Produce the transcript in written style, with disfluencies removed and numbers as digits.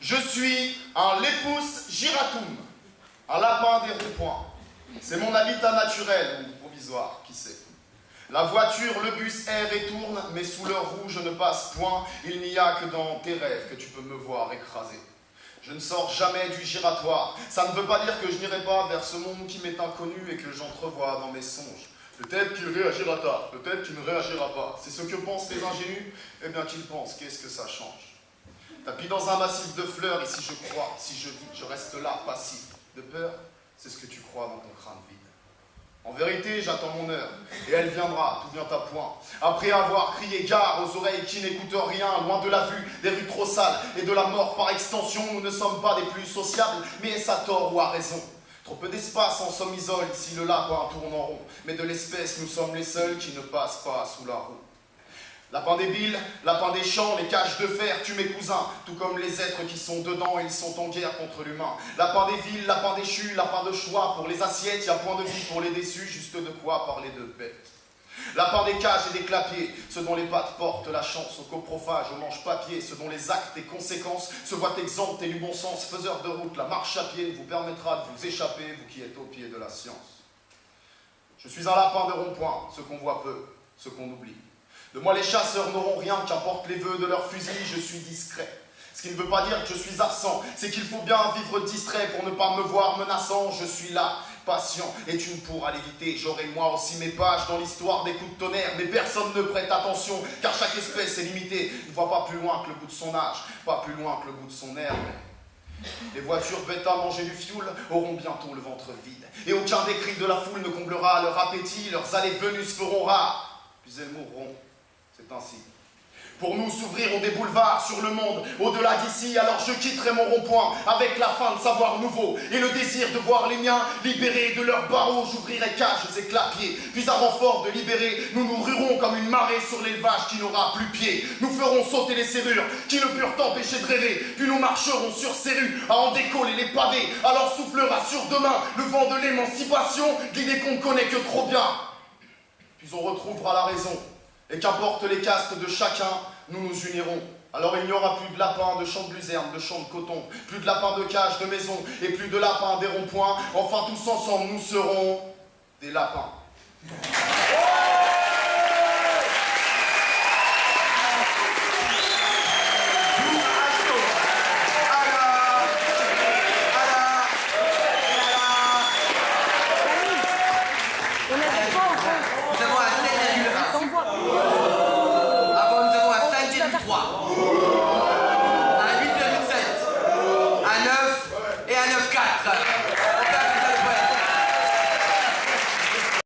Je suis un Lepus giratum, un lapin des ronds-points. C'est mon habitat naturel ou provisoire, qui sait. La voiture, le bus erre et tourne, mais sous l'heure rouge je ne passe point. Il n'y a que dans tes rêves que tu peux me voir écrasé. Je ne sors jamais du giratoire. Ça ne veut pas dire que je n'irai pas vers ce monde qui m'est inconnu et que j'entrevois dans mes songes. Peut-être qu'il réagira tard, peut-être qu'il ne réagira pas. C'est ce que pensent les ingénus. Eh bien qu'ils pensent, qu'est-ce que ça change? Tapis dans un massif de fleurs, et si je crois, si je vis, je reste là, passif. De peur, c'est ce que tu crois dans ton crâne vide. En vérité, j'attends mon heure, et elle viendra, tout vient à point. Après avoir crié gare aux oreilles qui n'écoutent rien, loin de la vue, des rues trop sales et de la mort par extension, nous ne sommes pas des plus sociables, mais est-ce à tort ou à raison? Trop peu d'espace en somme isole, ici le lapin tourne en rond, mais de l'espèce, nous sommes les seuls qui ne passent pas sous la roue. Lapin des villes, lapin des champs, les cages de fer tuent mes cousins, tout comme les êtres qui sont dedans, ils sont en guerre contre l'humain. Lapin des villes, lapin déchu, lapin de choix, pour les assiettes, y a point de vie pour les déçus, juste de quoi parler de bêtes. Lapin des cages et des clapiers, ceux dont les pattes portent la chance, aux coprophages, aux manches-papiers, ceux dont les actes et conséquences se voient exemptés du bon sens, faiseurs de route, la marche à pied vous permettra de vous échapper, vous qui êtes au pied de la science. Je suis un lapin de rond-point, ce qu'on voit peu, ce qu'on oublie. De moi les chasseurs n'auront rien, qu'importe les vœux de leurs fusils, je suis discret. Ce qui ne veut pas dire que je suis absent, c'est qu'il faut bien vivre distrait pour ne pas me voir menaçant, je suis là, patient, et tu ne pourras l'éviter. J'aurai moi aussi mes pages dans l'histoire des coups de tonnerre, mais personne ne prête attention, car chaque espèce est limitée, ne voit pas plus loin que le bout de son âge, pas plus loin que le bout de son herbe. Les voitures bêtes à manger du fioul auront bientôt le ventre vide, et aucun des cris de la foule ne comblera leur appétit, leurs allées-venues se feront rares, puis elles mourront. C'est ainsi. Pour nous s'ouvriront des boulevards sur le monde, au-delà d'ici, alors je quitterai mon rond-point avec la faim de savoir nouveau et le désir de voir les miens libérés de leurs barreaux. J'ouvrirai cages et clapiers, puis à renfort de libérer, nous nous ruerons comme une marée sur l'élevage qui n'aura plus pied. Nous ferons sauter les serrures qui ne purent empêcher de rêver, puis nous marcherons sur ces rues à en décoller les pavés. Alors soufflera sur demain le vent de l'émancipation, l'idée qu'on ne connaît que trop bien. Puis on retrouvera la raison. Et qu'importe les castes de chacun, nous nous unirons. Alors il n'y aura plus de lapins, de champs de luzerne, de champs de coton, plus de lapins de cage, de maison, et plus de lapins des ronds-points. Enfin tous ensemble, nous serons des lapins. À 8,7, à 9,